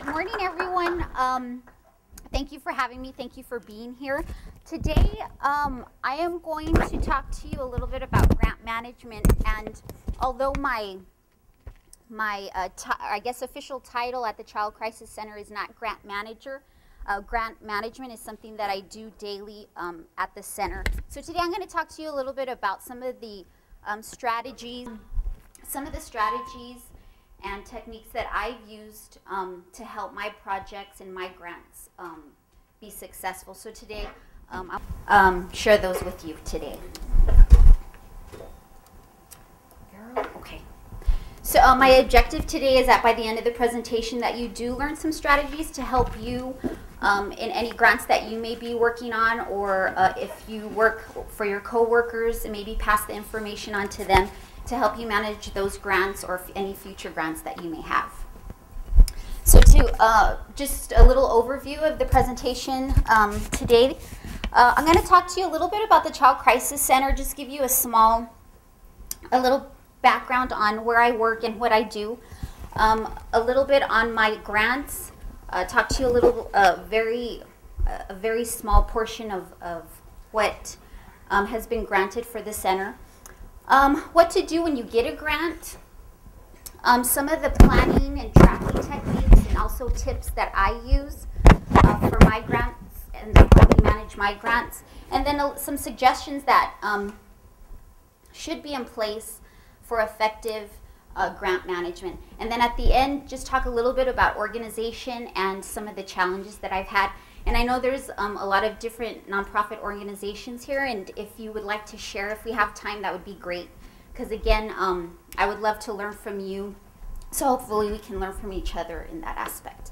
Good morning, everyone. Thank you for having me. Thank you for being here. Today, I am going to talk to you a little bit about grant management. And although my I guess official title at the Child Crisis Center is not grant manager, grant management is something that I do daily at the center. So today I'm going to talk to you a little bit about some of the strategies and techniques that I've used to help my projects and my grants be successful. So today, I'll share those with you today. Okay. So my objective today is that by the end of the presentation that you do learn some strategies to help you in any grants that you may be working on, or if you work for your coworkers, and maybe pass the information on to them to help you manage those grants or any future grants that you may have. So to just a little overview of the presentation today, I'm going to talk to you a little bit about the Child Crisis Center, just give you a little background on where I work and what I do, a little bit on my grants, talk to you a little, a very small portion of what has been granted for the center. What to do when you get a grant, some of the planning and tracking techniques, and also tips that I use for my grants and help me manage my grants, and then some suggestions that should be in place for effective grant management. And then at the end, just talk a little bit about organization and some of the challenges that I've had. And I know there's a lot of different nonprofit organizations here, and if you would like to share, if we have time, that would be great. Because again, I would love to learn from you, so hopefully we can learn from each other in that aspect.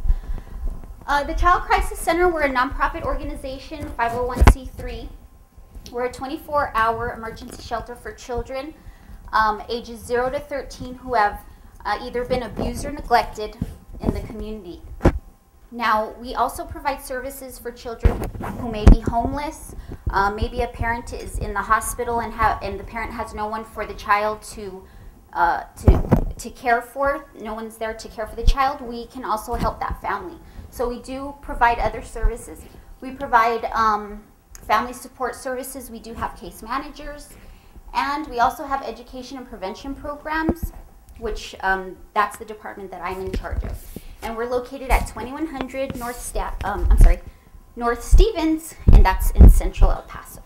The Child Crisis Center, we're a nonprofit organization, 501c3. We're a 24-hour emergency shelter for children ages 0 to 13 who have either been abused or neglected in the community. Now, we also provide services for children who may be homeless. Maybe a parent is in the hospital and the parent has no one for the child to care for. No one's there to care for the child. We can also help that family. So we do provide other services. We provide family support services. We do have case managers. And we also have education and prevention programs, which that's the department that I'm in charge of. And we're located at 2100 North Stevens, and that's in Central El Paso.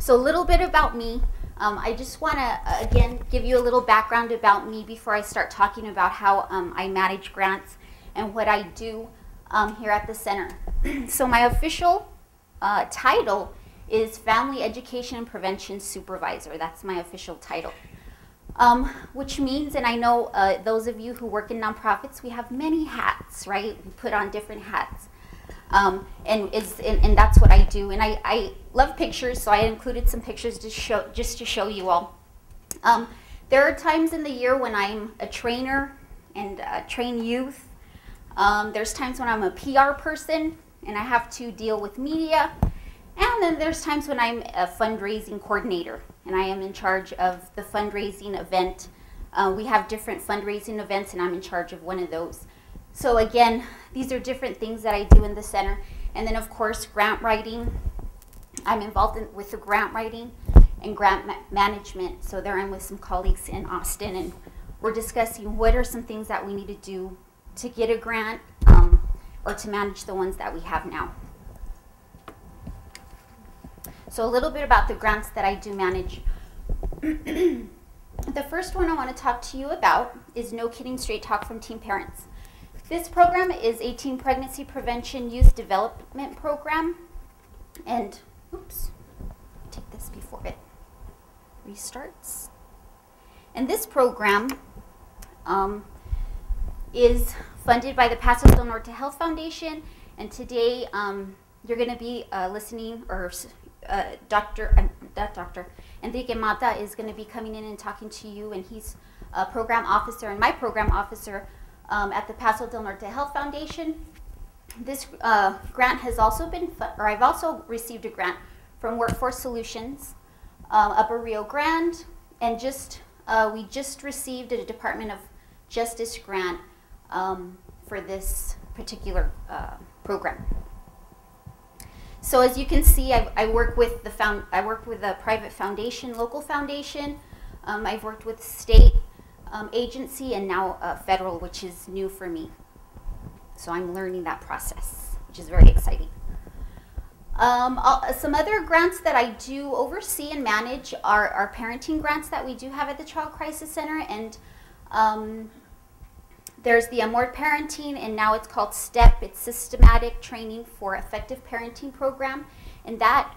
So a little bit about me. I just want to, again, give you a little background about me before I start talking about how I manage grants and what I do here at the center. So my official title is Family Education and Prevention Supervisor. That's my official title. Which means, and I know those of you who work in nonprofits, we have many hats, right? We put on different hats. And that's what I do. And I love pictures, so I included some pictures just to show you all. There are times in the year when I'm a trainer and train youth. There's times when I'm a PR person and I have to deal with media. And then there's times when I'm a fundraising coordinator and I am in charge of the fundraising event. We have different fundraising events and I'm in charge of one of those. So again, these are different things that I do in the center. And then of course, grant writing. I'm involved with the grant writing and grant management. So there I'm with some colleagues in Austin, and we're discussing what are some things that we need to do to get a grant or to manage the ones that we have now. So a little bit about the grants that I do manage. The first one I want to talk to you about is No Kidding Straight Talk from Teen Parents. This program is a teen pregnancy prevention youth development program. And, oops, take this before it restarts. And this program is funded by the Paso del Norte Health Foundation. And today you're going to be listening, or Enrique Mata is going to be coming in and talking to you, and he's a program officer and my program officer at the Paso del Norte Health Foundation. This grant has also been, or I've also received a grant from Workforce Solutions, Upper Rio Grande, and we just received a Department of Justice grant for this particular program. So as you can see, I work with a private foundation, local foundation. I've worked with state agency and now federal, which is new for me. So I'm learning that process, which is very exciting. Some other grants that I do oversee and manage are parenting grants that we do have at the Child Crisis Center, and there's the Amor Parenting, and now it's called STEP. It's Systematic Training for Effective Parenting Program, and that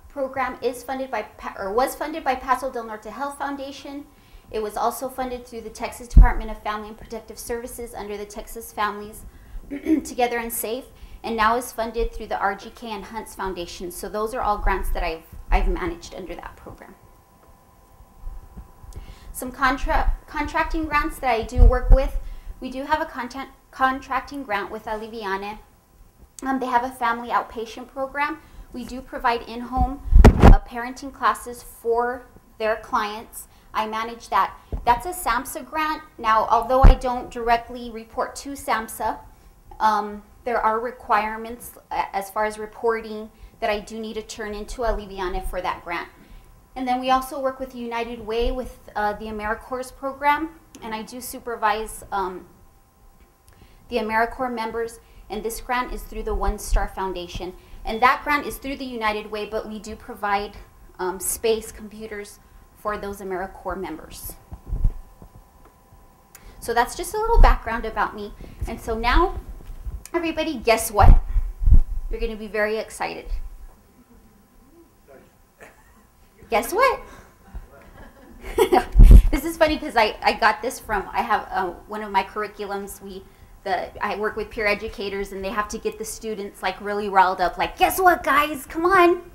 program is funded by, or was funded by Paso del Norte Health Foundation. It was also funded through the Texas Department of Family and Protective Services under the Texas Families Together and Safe, and now is funded through the RGK and Hunts Foundation. So those are all grants that I've managed under that program. Some contracting grants that I do work with. We do have a contracting grant with Aliviane. They have a family outpatient program. We do provide in-home parenting classes for their clients. I manage that. That's a SAMHSA grant. Now, although I don't directly report to SAMHSA, there are requirements as far as reporting that I do need to turn into Aliviane for that grant. And then we also work with United Way with the AmeriCorps program, and I do supervise the AmeriCorps members, and this grant is through the One Star Foundation. And that grant is through the United Way, but we do provide space, computers for those AmeriCorps members. So that's just a little background about me. And so now, everybody, guess what? You're going to be very excited. Guess what? This is funny because I got this from, I have one of my curriculums, I work with peer educators, and they have to get the students like really riled up, like, guess what, guys, come on.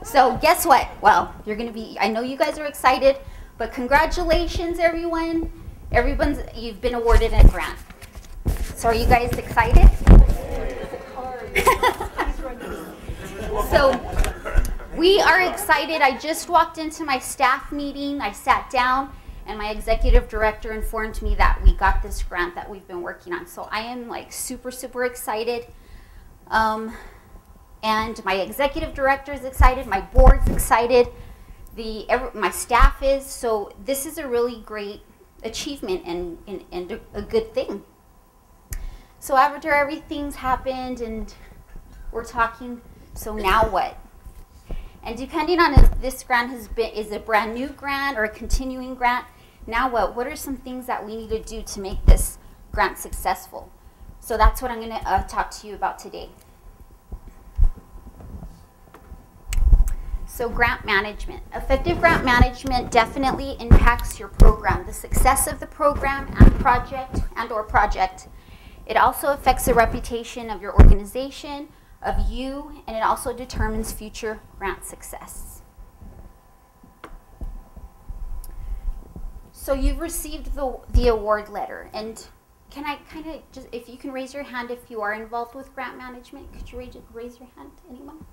So guess what? Well, you're going to be, I know you guys are excited, but congratulations, everyone. You've been awarded a grant. So are you guys excited? So we are excited. I just walked into my staff meeting. I sat down, and my executive director informed me that we got this grant that we've been working on. So I am like super, super excited. And my executive director is excited. My board's excited. My staff is. So this is a really great achievement and a good thing. So after everything's happened and we're talking, so now what? And depending on if this grant is a brand new grant or a continuing grant, now what? What are some things that we need to do to make this grant successful? So that's what I'm going to talk to you about today. So grant management. Effective grant management definitely impacts your program, the success of the program and or project. It also affects the reputation of your organization, of you, and it also determines future grant success. So you've received the award letter, and can I kind of just, if you can raise your hand if you are involved with grant management, could you raise your hand, anyone?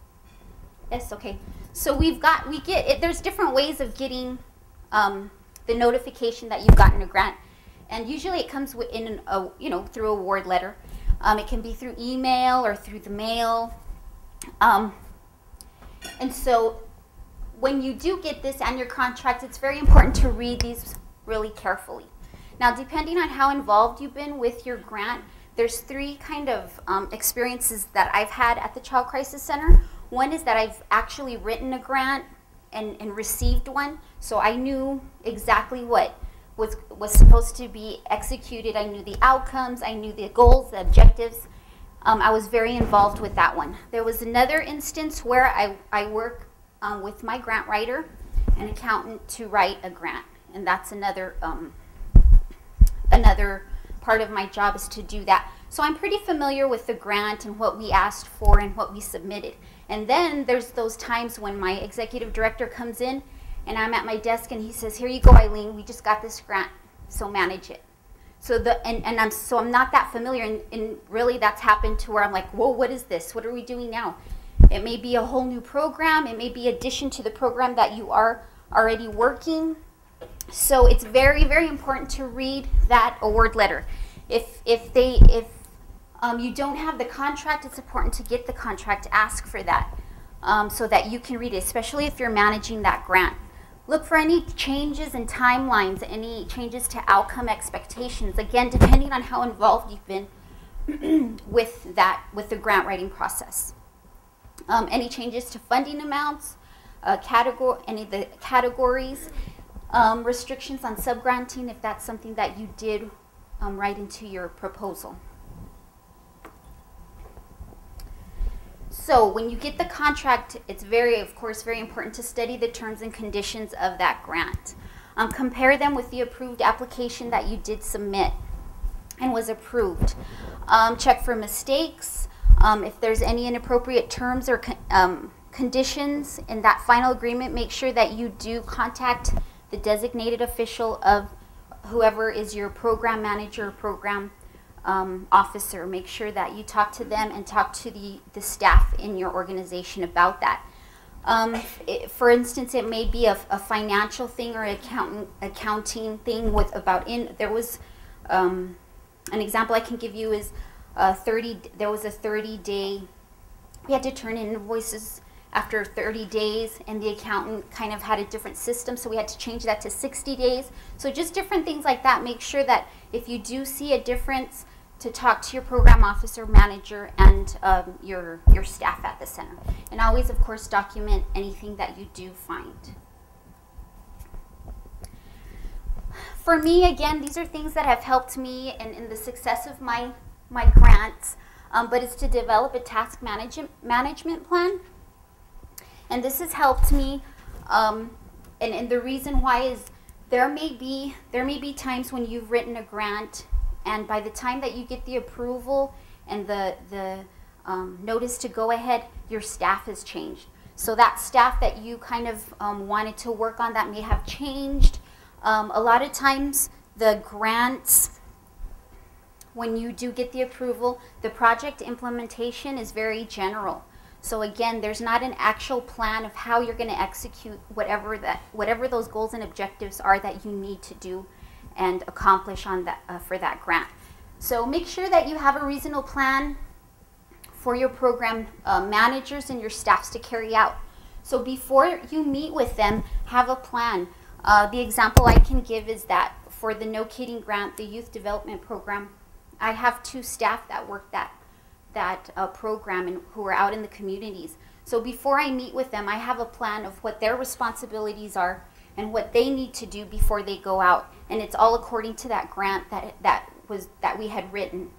Yes, okay. So there's different ways of getting the notification that you've gotten a grant, and usually it comes through award letter. It can be through email or through the mail. And so when you do get this and your contract, it's very important to read these really carefully. Now, depending on how involved you've been with your grant, there's three kind of experiences that I've had at the Child Crisis Center. One is that I've actually written a grant and received one, so I knew exactly what was supposed to be executed. I knew the outcomes, I knew the goals, the objectives. I was very involved with that one. There was another instance where I work with my grant writer, an accountant, to write a grant, and that's another part of my job is to do that. So I'm pretty familiar with the grant and what we asked for and what we submitted. And then there's those times when my executive director comes in and I'm at my desk and he says, here you go, Eileen, we just got this grant, so manage it. So I'm not that familiar, and really that's happened to where I'm like, whoa, what is this? What are we doing now? It may be a whole new program. It may be addition to the program that you are already working. So it's very, very important to read that award letter. If you don't have the contract, it's important to get the contract. Ask for that so that you can read it, especially if you're managing that grant. Look for any changes in timelines, any changes to outcome expectations. Again, depending on how involved you've been with the grant writing process. Any changes to funding amounts, any of the categories, restrictions on subgranting if that's something that you did write into your proposal. So when you get the contract, it's of course, very important to study the terms and conditions of that grant. Compare them with the approved application that you did submit and was approved. Check for mistakes. If there's any inappropriate terms or conditions in that final agreement, make sure that you do contact the designated official of whoever is your program manager or program officer. Make sure that you talk to them and talk to the staff in your organization about that. For instance, it may be a financial thing or accounting thing there was an example I can give you is there was a 30-day, we had to turn in invoices after 30 days, and the accountant kind of had a different system, so we had to change that to 60 days. So just different things like that. Make sure that if you do see a difference, to talk to your program officer, manager, and your staff at the center. And always, of course, document anything that you do find. For me, again, these are things that have helped me in the success of my grants, but it's to develop a task management plan. And this has helped me, and the reason why is there may be times when you've written a grant, and by the time that you get the approval and the notice to go ahead, your staff has changed. So that staff that you kind of wanted to work on, that may have changed. A lot of times the grants, when you do get the approval, the project implementation is very general. So again, there's not an actual plan of how you're going to execute whatever those goals and objectives are that you need to do and accomplish on that for that grant. So make sure that you have a reasonable plan for your program managers and your staffs to carry out. So before you meet with them, have a plan. The example I can give is that for the No Kidding grant, the youth development program, I have 2 staff that work that program and who are out in the communities. So before I meet with them, I have a plan of what their responsibilities are and what they need to do before they go out, and it's all according to that grant that we had written.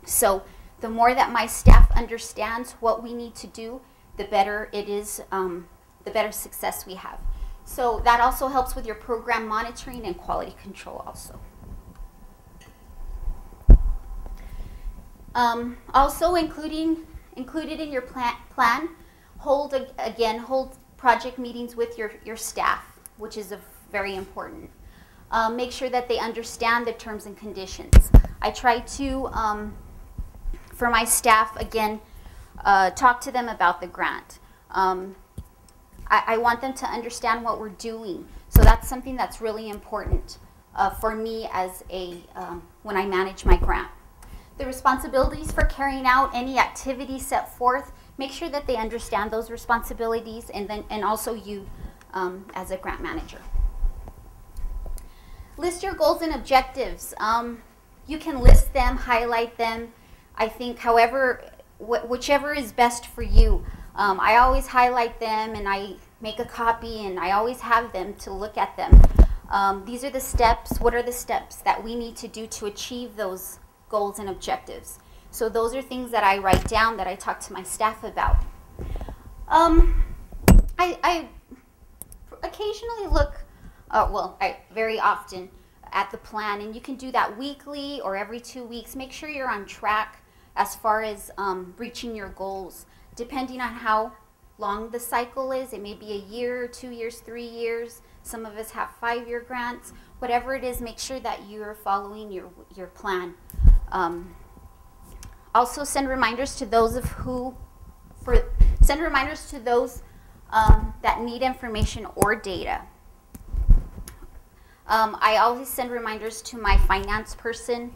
So the more that my staff understands what we need to do, the better it is, the better success we have. So that also helps with your program monitoring and quality control also. Also included in your plan, hold project meetings with your staff, which is very important. Make sure that they understand the terms and conditions. I try to, for my staff, again, talk to them about the grant. I want them to understand what we're doing. So that's something that's really important for me as when I manage my grant. The responsibilities for carrying out any activity set forth, make sure that they understand those responsibilities, and also you as a grant manager. List your goals and objectives. You can list them, highlight them. I think whichever is best for you. I always highlight them and I make a copy and I always have them to look at them. These are the steps. What are the steps that we need to do to achieve those goals and objectives? So those are things that I write down, that I talk to my staff about. I occasionally look, very often at the plan, and you can do that weekly or every 2 weeks. Make sure you're on track as far as reaching your goals. Depending on how long the cycle is, it may be a year, 2 years, 3 years. Some of us have 5-year grants. Whatever it is, make sure that you're following your plan. Also, send reminders to those that need information or data. I always send reminders to my finance person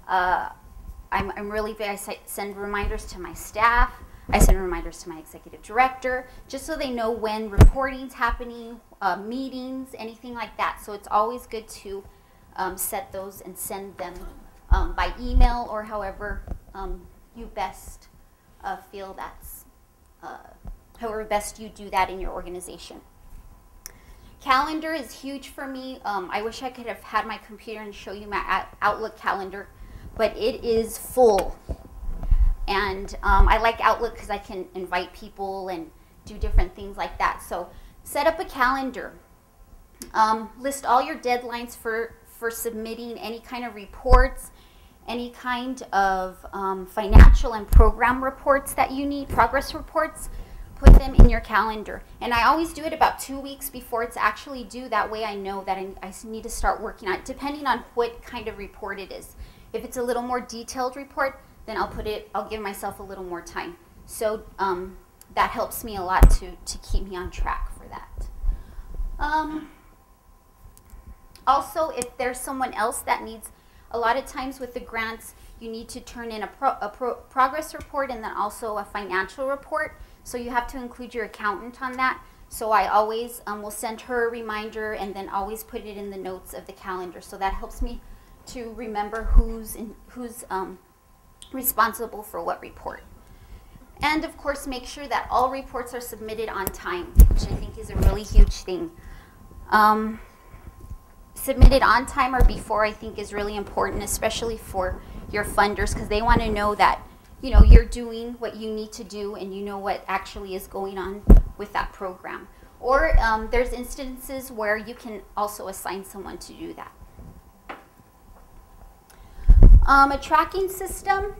I'm really big. I send reminders to my staff. I send reminders to my executive director, just so they know when reporting's happening, meetings, anything like that. So it's always good to set those and send them by email or however you best feel that's, however best you do that in your organization. Calendar is huge for me. I wish I could have had my computer and show you my Outlook calendar, but it is full. And I like Outlook because I can invite people and do different things like that. So set up a calendar. List all your deadlines for submitting any kind of reports, any kind of financial and program reports that you need, progress reports. Put them in your calendar. And I always do it about 2 weeks before it's actually due. That way I know that I need to start working on it, depending on what kind of report it is. If it's a little more detailed report, then I'll give myself a little more time. So that helps me a lot to keep me on track for that. Also, if there's someone else that needs, a lot of times with the grants, you need to turn in a progress report and then also a financial report. So you have to include your accountant on that. So I always will send her a reminder and then always put it in the notes of the calendar. So that helps me to remember who's responsible for what report. And of course, make sure that all reports are submitted on time, which I think is a really huge thing. Submitted on time or before, I think, is really important, especially for your funders, because they want to know that you're doing what you need to do and you know what actually is going on with that program. Or there's instances where you can also assign someone to do that. A tracking system.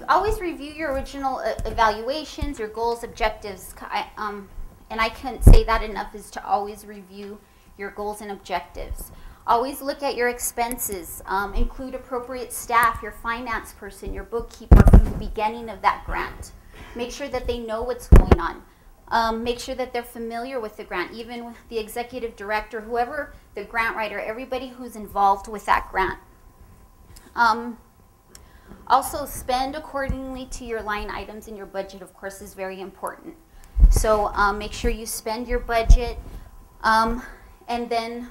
Always review your original evaluations, your goals, objectives. And I can't say that enough, is to always review your goals and objectives. Always look at your expenses. Include appropriate staff, your finance person, your bookkeeper from the beginning of that grant. Make sure that they know what's going on. Make sure that they're familiar with the grant, even with the executive director, whoever, the grant writer, everybody who's involved with that grant. Also, spend accordingly to your line items in your budget, of course, is very important. So make sure you spend your budget, and then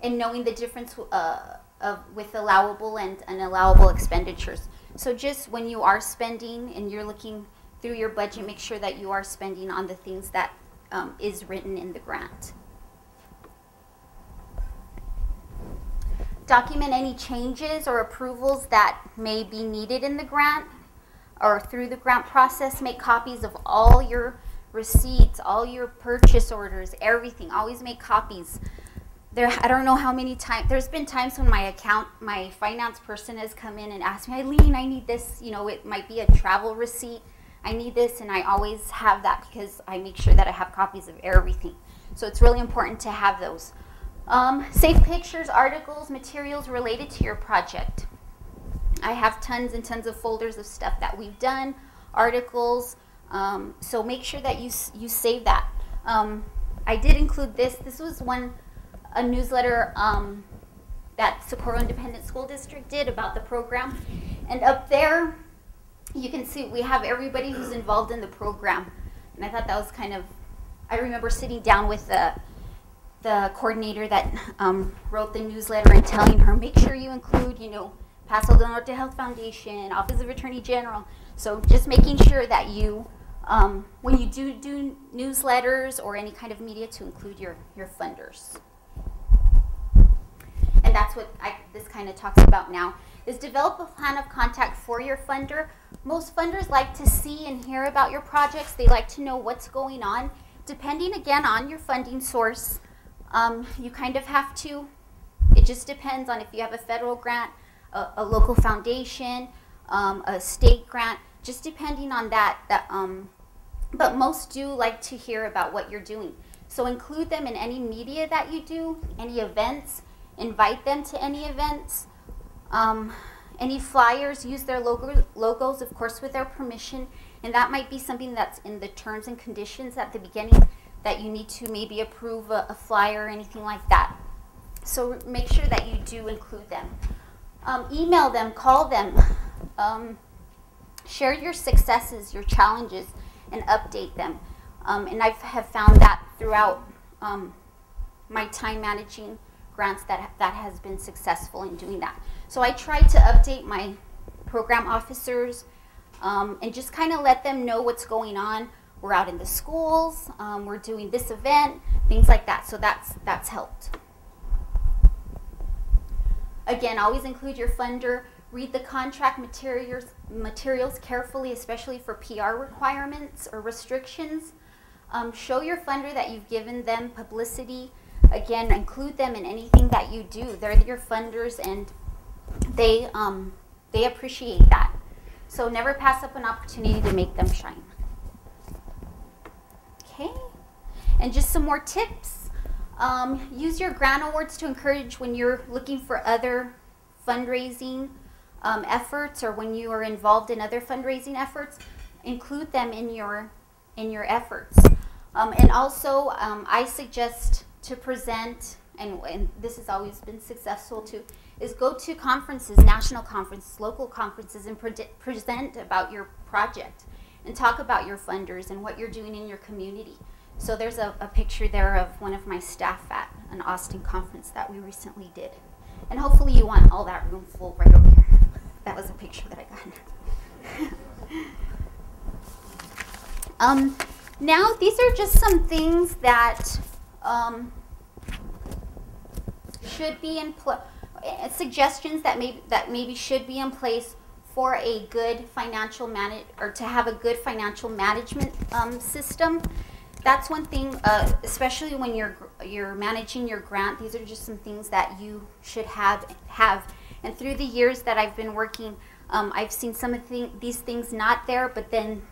knowing the difference with allowable and unallowable expenditures. So just when you are spending and you're looking through your budget, make sure that you are spending on the things that is written in the grant. Document any changes or approvals that may be needed in the grant or through the grant process. Make copies of all your receipts, all your purchase orders, everything. Always make copies. I don't know how many times, there's been times when my finance person has come in and asked me, Eileen, I need this, it might be a travel receipt. I need this, and I always have that because I make sure that I have copies of everything. So it's really important to have those. Save pictures, articles, materials related to your project. I have tons and tons of folders of stuff that we've done, articles, so make sure that you save that. I did include this. This was a newsletter that Socorro Independent School District did about the program. And up there, you can see we have everybody who's involved in the program. And I thought that was I remember sitting down with the coordinator that wrote the newsletter and telling her, make sure you include, Paso del Norte Health Foundation, Office of Attorney General. So just making sure that you, when you do newsletters or any kind of media, to include your funders. And that's what this kind of talks about now, is develop a plan of contact for your funder. Most funders like to see and hear about your projects. They like to know what's going on. Depending, again, on your funding source, you kind of have to, it just depends on if you have a federal grant, a local foundation, a state grant, just depending on that. But most do like to hear about what you're doing. So include them in any media that you do, any events, invite them to any events. Any flyers, use their logos, of course, with their permission. And that might be something that's in the terms and conditions at the beginning, that you need to maybe approve a flyer or anything like that. So make sure that you do include them. Email them, call them, share your successes, your challenges, and update them. And I have found that throughout my time managing grants that has been successful in doing that. So I try to update my program officers and just kind of let them know what's going on. We're out in the schools, we're doing this event, things like that. So that's helped. Again, always include your funder. Read the contract materials carefully, especially for PR requirements or restrictions. Show your funder that you've given them publicity. Again, include them in anything that you do. They're your funders, and they appreciate that. So never pass up an opportunity to make them shine. Okay, and just some more tips. Use your grant awards to encourage when you're looking for other fundraising efforts, or when you are involved in other fundraising efforts. Include them in your efforts. And also, I suggest to present, and this has always been successful too, is go to conferences, national conferences, local conferences, and present about your project and talk about your funders and what you're doing in your community. So there's a picture there of one of my staff at an Austin conference that we recently did. And hopefully you want all that room full right over here. That was a picture that I got. Now, these are just some things that should be in place, suggestions that maybe should be in place for a good financial to have a good financial management system. That's one thing, especially when you're managing your grant. These are just some things that you should have. And through the years that I've been working, I've seen some of these things not there, but then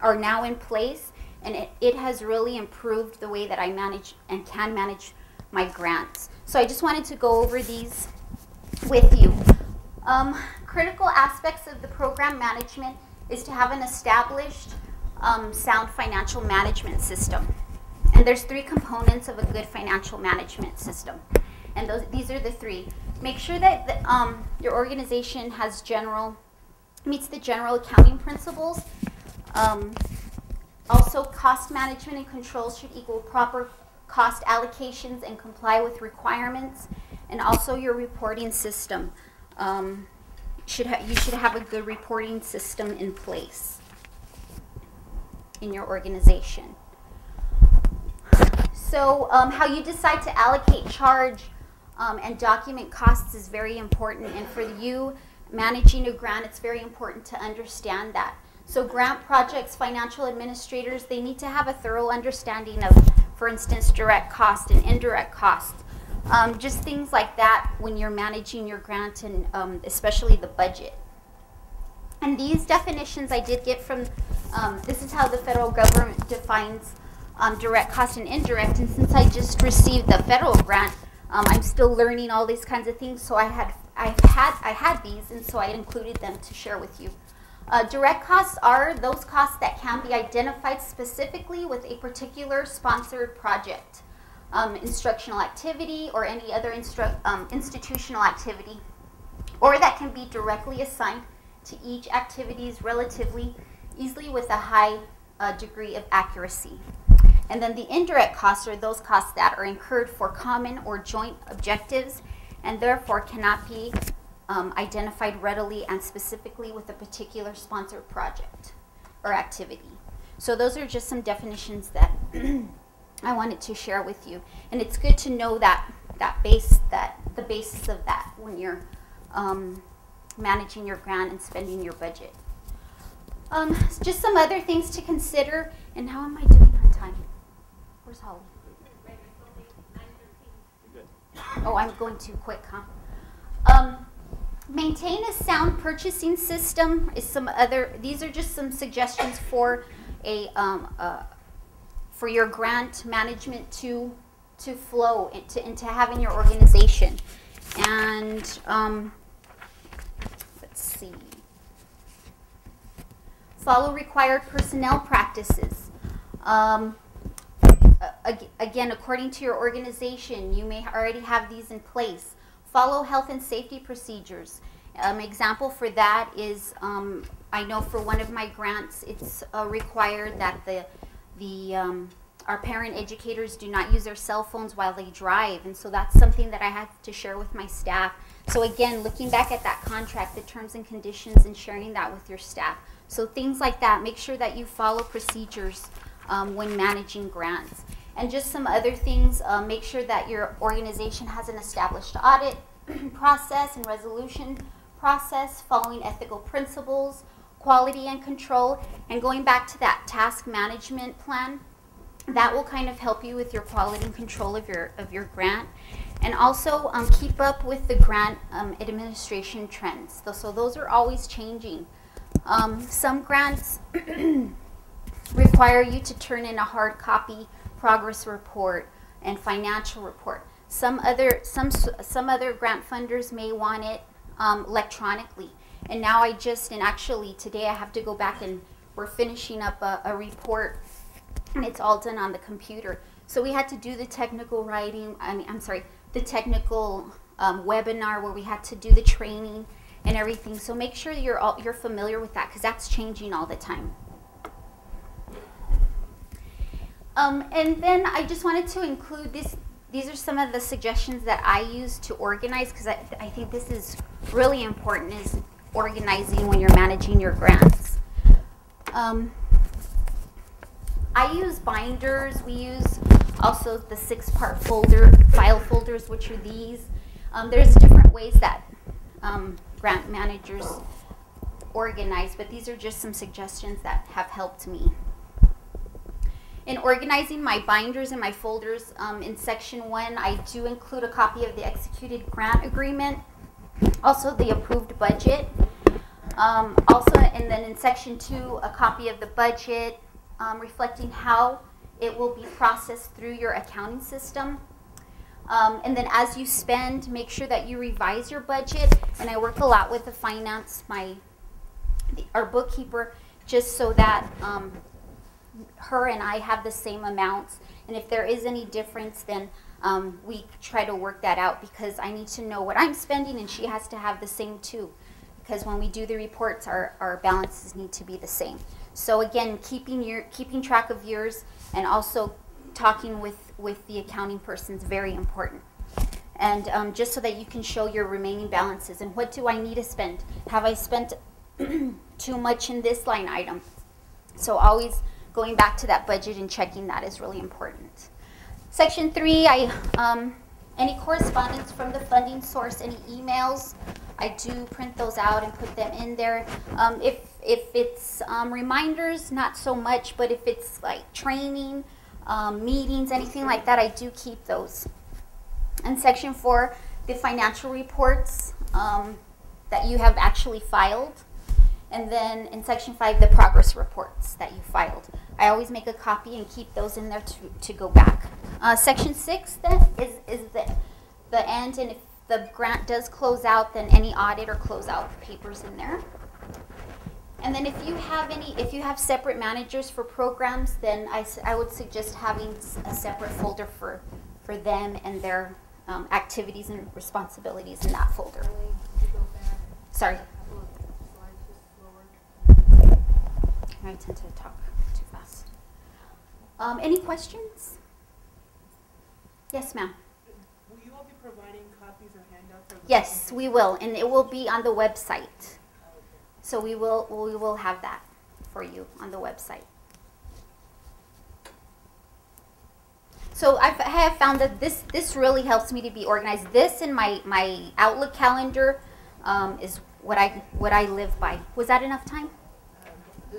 are now in place. And it has really improved the way that I manage and can manage my grants. So I just wanted to go over these with you. Critical aspects of the program management is to have an established sound financial management system. And there's 3 components of a good financial management system. And these are the 3. Make sure that your organization meets the general accounting principles. Also, cost management and controls should equal proper cost allocations and comply with requirements. And also your reporting system. You should have a good reporting system in place in your organization. So how you decide to allocate, charge, and document costs is very important. And for you managing a grant, it's very important to understand that. So grant projects, financial administrators, they need to have a thorough understanding of, for instance, direct cost and indirect cost. Just things like that when you're managing your grant, and especially the budget. And these definitions I did get from, this is how the federal government defines direct cost and indirect. And since I just received the federal grant, I'm still learning all these kinds of things. So I had these, and so I included them to share with you. Direct costs are those costs that can be identified specifically with a particular sponsored project, instructional activity, or any other institutional activity, or that can be directly assigned to each activity's relatively easily with a high degree of accuracy. And then the indirect costs are those costs that are incurred for common or joint objectives and therefore cannot be identified readily and specifically with a particular sponsored project or activity. So those are just some definitions that I wanted to share with you. And it's good to know the basis of that when you're managing your grant and spending your budget. Just some other things to consider. And how am I doing on time? Where's Holly? Oh, I'm going too quick, huh? Maintain a sound purchasing system is some other. These are just some suggestions for for your grant management to flow into having your organization. And let's see. Follow required personnel practices. Again, according to your organization, you may already have these in place. Follow health and safety procedures. Example for that is, I know for one of my grants, it's required that our parent educators do not use their cell phones while they drive, and so that's something that I have to share with my staff. So again, looking back at that contract, the terms and conditions, and sharing that with your staff. So things like that, make sure that you follow procedures when managing grants. And just some other things, make sure that your organization has an established audit process and resolution process, following ethical principles, quality and control, and going back to that task management plan. That will kind of help you with your quality and control of your grant. And also keep up with the grant administration trends. So those are always changing. Some grants require you to turn in a hard copy progress report and financial report. Some other grant funders may want it electronically. And now and actually today I have to go back, and we're finishing up a report, and it's all done on the computer. So we had to do the technical writing, the technical webinar where we had to do the training and everything. So make sure you're familiar with that, because that's changing all the time. And then I just wanted to include this. These are some of the suggestions that I use to organize, because I think this is really important, is organizing when you're managing your grants. I use binders. We use also the 6-part file folders, which are these. There's different ways that grant managers organize, but these are just some suggestions that have helped me. In organizing my binders and my folders, in section 1, I do include a copy of the executed grant agreement, also the approved budget. And then in section 2, a copy of the budget, reflecting how it will be processed through your accounting system. And then as you spend, make sure that you revise your budget. And I work a lot with the finance, our bookkeeper, just so that her and I have the same amounts. And if there is any difference, then we try to work that out, because I need to know what I'm spending, and she has to have the same too. Because when we do the reports, our balances need to be the same. So again, keeping track of yours, and also talking with the accounting person is very important. And just so that you can show your remaining balances, and what do I need to spend? Have I spent too much in this line item? So always going back to that budget and checking that is really important. Section 3, any correspondence from the funding source, any emails, I do print those out and put them in there. If it's reminders, not so much, but if it's like training, meetings, anything like that, I do keep those. And section 4, the financial reports that you have actually filed. And then in section 5, the progress reports that you filed. I always make a copy and keep those in there to go back. Section 6 then is the end, and if the grant does close out, then any audit or closeout papers in there. And then if you have separate managers for programs, then I would suggest having a separate folder for them and their activities and responsibilities in that folder. Sorry. I tend to talk too fast. Any questions? Yes, ma'am. Will you all be providing copies or handouts? Yes, we will, and it will be on the website. So we will have that for you on the website. So I have found that this really helps me to be organized. This and my Outlook calendar is what I live by. Was that enough time?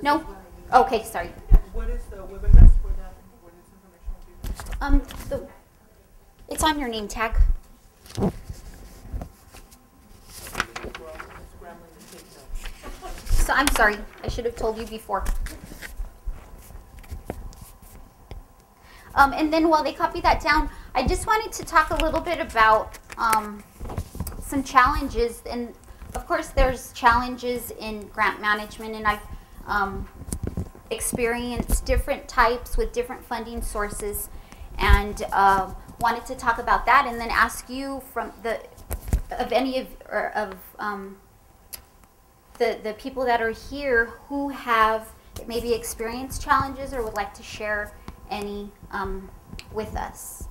No? Okay, sorry. What is the web address for that? What is information will be? It's on your name tag. So I'm sorry, I should have told you before. And then while they copy that down, I just wanted to talk a little bit about some challenges. And of course, there's challenges in grant management, and I've experienced different types with different funding sources, and wanted to talk about that, and then ask you from of any of the people that are here who have maybe experienced challenges or would like to share any with us.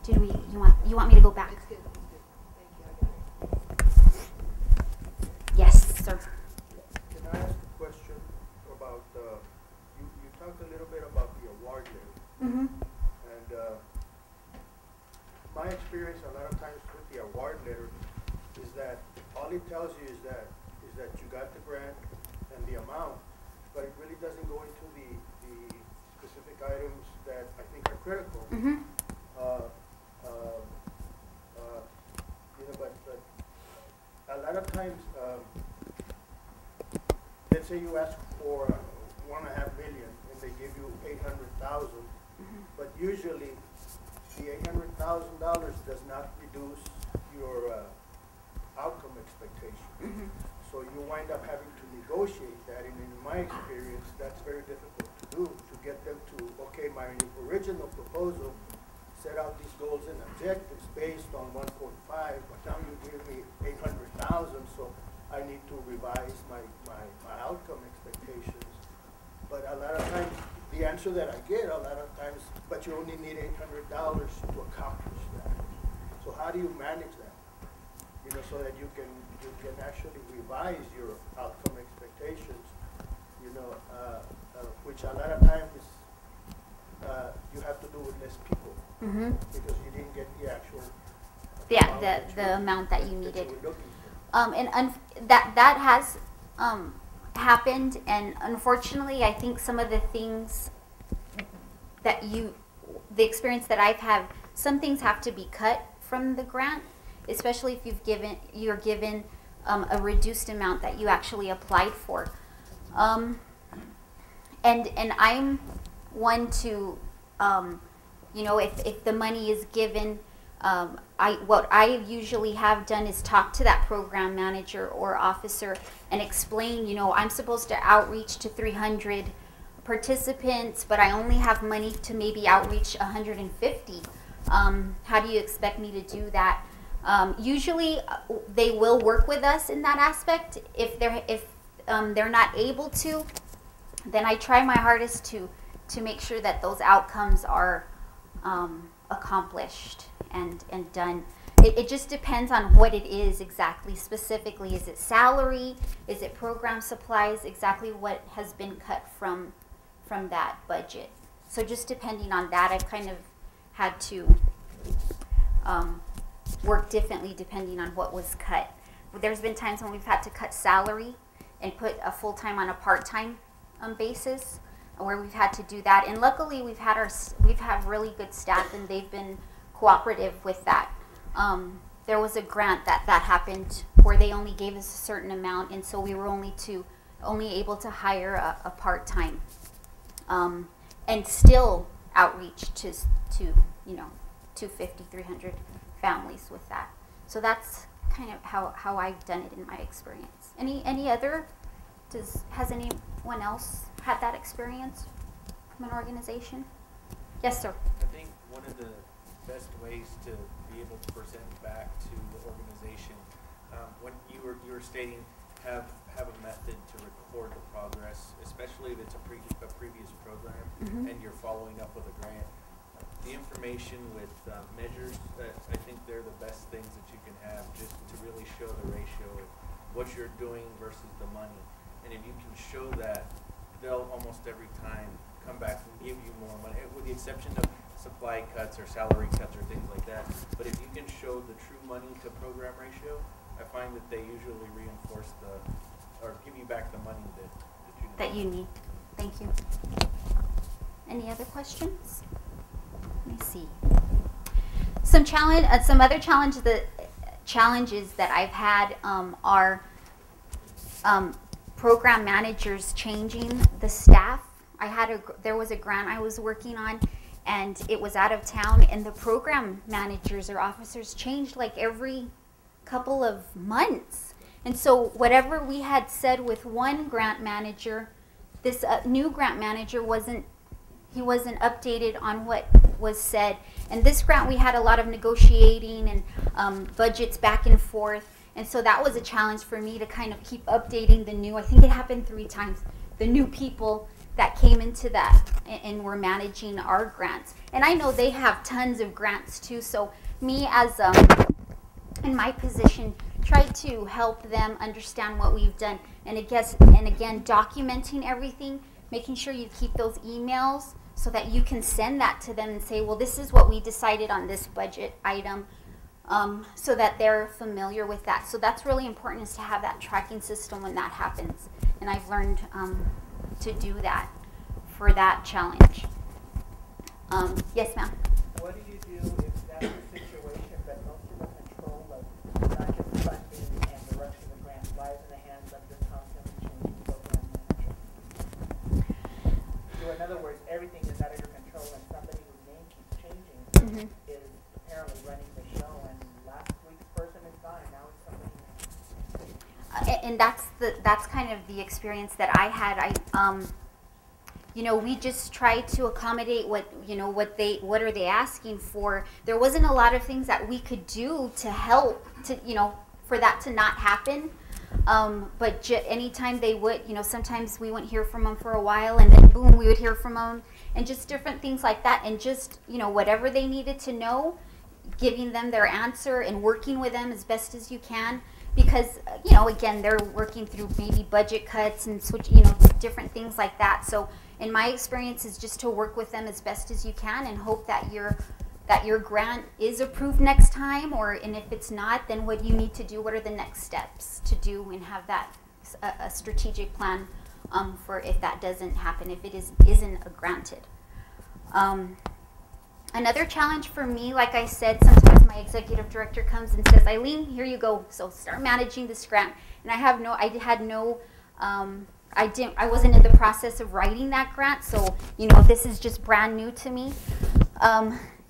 You want me to go back? It's good. Thank you. I got it. Yes, sir. Can I ask a question about, you talked a little bit about the award letter. Mm-hmm. And my experience a lot of times with the award letter is that all it tells you is that you got the grant and the amount, but it really doesn't go into the specific items that I think are critical. Mm-hmm. But a lot of times, let's say you ask for $1.5 million and they give you 800,000, but usually the $800,000 does not reduce your outcome expectation. So you wind up having to negotiate that, and in my experience, that's very difficult to do, to get them to, okay, my original proposal set out these goals and objectives based on 1.5, but now you give me 800,000, so I need to revise my outcome expectations. But a lot of times, the answer that I get a lot of times, but you only need $800 to accomplish that. So how do you manage that? So that you can actually revise your outcome expectations, which a lot of times you have to do with less people. Because you didn't get the actual the amount that you needed. That you were looking for. That has happened, and unfortunately, I think some of the things that the experience that I've had, some things have to be cut from the grant, especially if you're given a reduced amount that you actually applied for. And I'm one to, if the money is given, what I usually have done is talk to that program manager or officer and explain, I'm supposed to outreach to 300 participants, but I only have money to maybe outreach 150. How do you expect me to do that? Usually they will work with us in that aspect. If they're not able to, then I try my hardest to make sure that those outcomes are accomplished and done. It just depends on what it is exactly, specifically. Is it salary? Is it program supplies? Exactly what has been cut from that budget. So just depending on that, I've kind of had to work differently depending on what was cut. There's been times when we've had to cut salary and put a full-time on a part-time basis, where we've had to do that. And luckily, we've had really good staff, and they've been cooperative with that. There was a grant that happened where they only gave us a certain amount, and so we were only able to hire a part-time, and still outreach to 250, 300 families with that. So that's kind of how I've done it in my experience. Any other? Has anyone else had that experience from an organization? Yes, sir. I think one of the best ways to be able to present back to the organization, when you were stating have a method to record the progress, especially if it's a previous program and you're following up with a grant. The information with measures, I think they're the best things that you can have, just to really show the ratio of what you're doing versus the money. And if you can show that, they'll almost every time come back and give you more money, with the exception of supply cuts or salary cuts or things like that. But if you can show the true money to program ratio, I find that they usually reinforce or give you back the money that you need. Thank you. Any other questions? Let me see. Some other challenges that I've had are program managers changing the staff. There was a grant I was working on, and it was out of town, and the program managers or officers changed like every couple of months. And so whatever we had said with one grant manager, this new grant manager He wasn't updated on what was said. And this grant, we had a lot of negotiating and budgets back and forth. And so that was a challenge for me to kind of keep updating the new, I think it happened 3 times, the new people that came into that and were managing our grants. And I know they have tons of grants too, so me as in my position, try to help them understand what we've done. And again, documenting everything, making sure you keep those emails so that you can send that to them and say, well, this is what we decided on this budget item, so that they're familiar with that. So that's really important, is to have that tracking system when that happens. And I've learned to do that for that challenge. Yes, ma'am. What do you do if that's a situation that most of the control of not just funding and the rest of the grant lies in the hands of the constantly changing program manager? So in other words, everything is out of your control, and somebody whose name keeps changing is apparently running the show, and last week's person is gone, and now it's somebody new. And that's kind of the experience that I had. You know, we just tried to accommodate what are they asking for. There wasn't a lot of things that we could do to help to, for that to not happen. But anytime they would, sometimes we wouldn't hear from them for a while, and then boom, we would hear from them, and just different things like that. And just, whatever they needed to know, giving them their answer and working with them as best as you can. Because, again, they're working through maybe budget cuts and different things like that. So in my experience is just to work with them as best as you can and hope that your grant is approved next time, and if it's not, then what do you need to do? What are the next steps to do, and have that a strategic plan for if that doesn't happen, if it isn't granted. Another challenge for me, like I said, sometimes my executive director comes and says, Eileen, here you go. So start managing this grant. And I wasn't in the process of writing that grant. So, this is just brand new to me.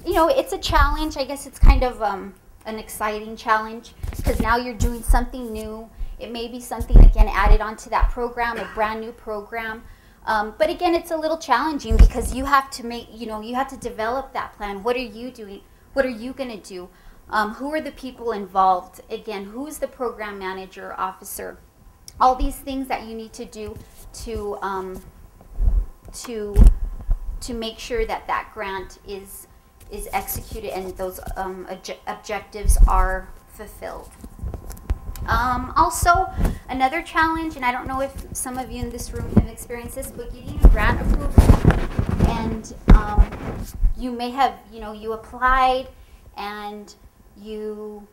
It's a challenge. I guess it's kind of an exciting challenge, because now you're doing something new. It may be something, again, added onto that program, a brand new program. But again, it's a little challenging, because you have to you have to develop that plan. What are you doing? What are you going to do? Who are the people involved? Again, who's the program manager, officer? All these things that you need to do to make sure that that grant is executed and those objectives are fulfilled. Also, another challenge, and I don't know if some of you in this room have experienced this, but getting a grant approval, and you may have, you applied, and you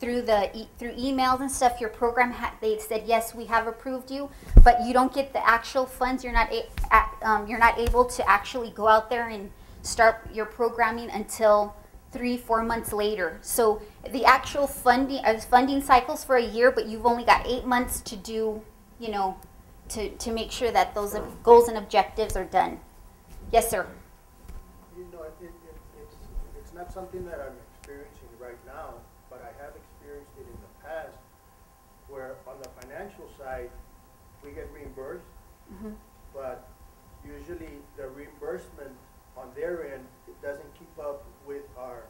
through emails and stuff, your program they said, yes, we have approved you, but you don't get the actual funds. You're not able to actually go out there and start your programming until 3-4 months later. So the actual funding cycles for a year, but you've only got 8 months to do, to make sure that those goals and objectives are done. Yes, sir. It's not something that I'm experiencing right now, but I have experienced it in the past, where on the financial side, we get reimbursed, but usually the reimbursement on their end, it doesn't keep up with our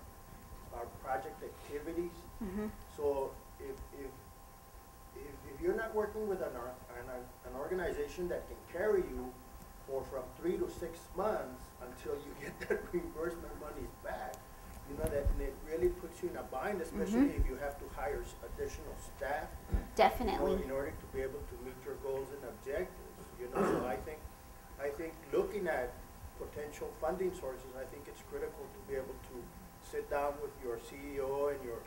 project activities. So if you're not working with an organization that can carry you for from 3 to 6 months until you get that reimbursement money back, that it really puts you in a bind, especially if you have to hire additional staff. Definitely. In order to be able to meet your goals and objectives. So I think looking at potential funding sources, I think it's critical to be able to sit down with your CEO and your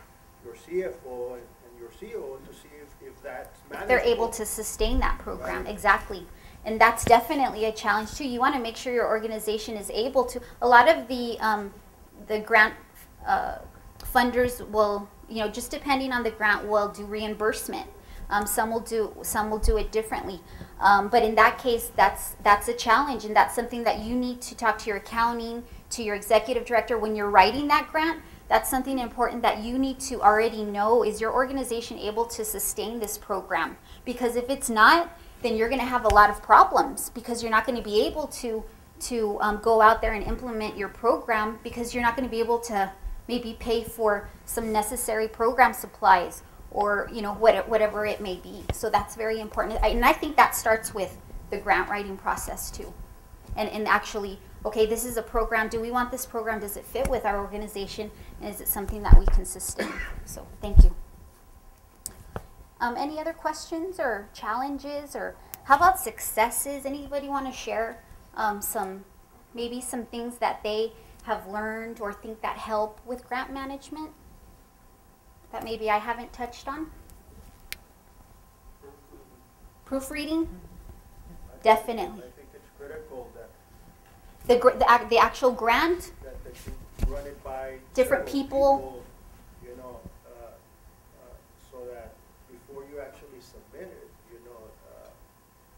CFO and your COO to see if that's manageable. They're able to sustain that program, right. Exactly. And that's definitely a challenge too. You want to make sure your organization is able to. A lot of the grant funders will, just depending on the grant, will do reimbursement. Some will do it differently. But in that case, that's a challenge, and that's something that you need to talk to your accounting, to your executive director when you're writing that grant. That's something important that you need to already know. Is your organization able to sustain this program? Because if it's not, then you're going to have a lot of problems, because you're not going to be able to to go out there and implement your program, because you're not going to be able to maybe pay for some necessary program supplies, or whatever it may be. So that's very important, and I think that starts with the grant writing process too, and actually, okay, this is a program. Do we want this program? Does it fit with our organization? And is it something that we can sustain? So thank you. Any other questions or challenges, or how about successes? Anybody want to share maybe some things that they have learned or think that help with grant management that maybe I haven't touched on? Proofreading? Definitely. I think it's critical that The actual grant, that you run it by different several people, so that before you actually submit it,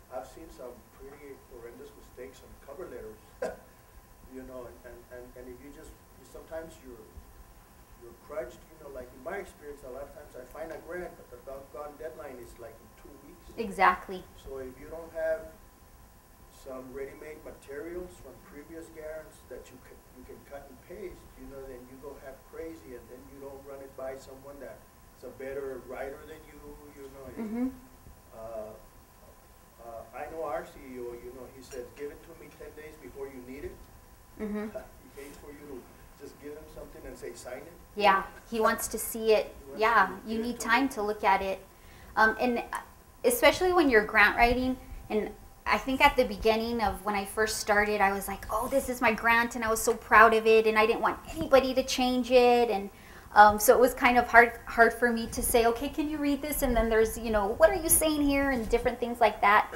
I've seen some pretty horrendous mistakes on cover letters, and if you sometimes you're crunched, like in my experience, a lot of times I find a grant, but the doggone deadline is like in 2 weeks. exactly. So if you don't have some ready-made materials from previous grants that you can cut and paste, then you go half crazy, and then you don't run it by someone that's a better writer than you. Mm-hmm. I know our CEO. He says, "Give it to me 10 days before you need it." Mm-hmm. He hates for you to just give him something and say, "Sign it." Yeah, he wants to see it. Yeah, you need time to look at it, and especially when you're grant writing. And I think at the beginning of when I first started, I was like, "Oh, this is my grant," and I was so proud of it, and I didn't want anybody to change it, and so it was kind of hard for me to say, "Okay, can you read this?" And then there's, "What are you saying here?" and different things like that.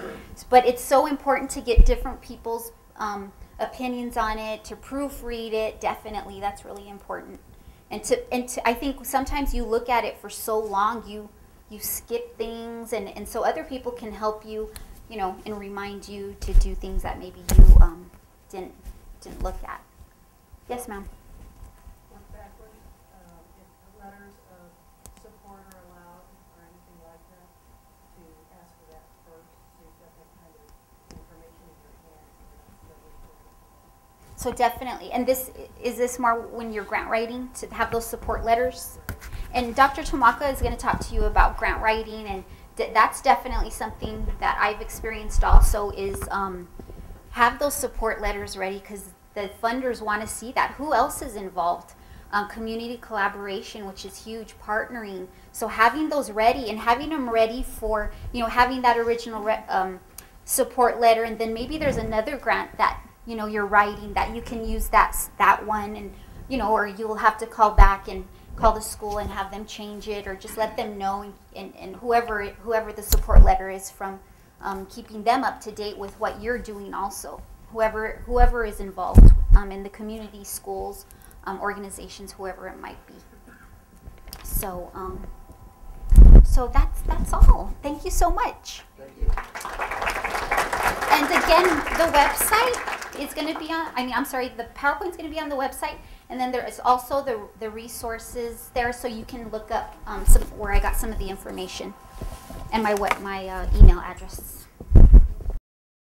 But it's so important to get different people's opinions on it, to proofread it. Definitely, that's really important. And to I think sometimes you look at it for so long, you skip things, and so other people can help you, and remind you to do things that maybe you didn't look at. Yes, ma'am. Work backwards, if letters of support are allowed or anything like that, to ask for that first, so you've got that kind of information in your hands. So definitely, and is this more when you're grant writing, to have those support letters? And Dr. Tomaka is going to talk to you about grant writing, and that's definitely something that I've experienced also, is have those support letters ready, because the funders want to see that. Who else is involved? Community collaboration, which is huge, partnering. So having those ready, and having them ready for, having that original support letter, and then maybe there's another grant that you're writing that you can use that one, and or you'll have to call back and call the school and have them change it, or just let them know, and whoever the support letter is from, keeping them up to date with what you're doing also. Whoever is involved in the community, schools, organizations, whoever it might be. So that's all. Thank you so much. Thank you. And again, the website is going to be on, the PowerPoint's going to be on the website, and then there is also the resources there, so you can look up where I got some of the information, and my email address.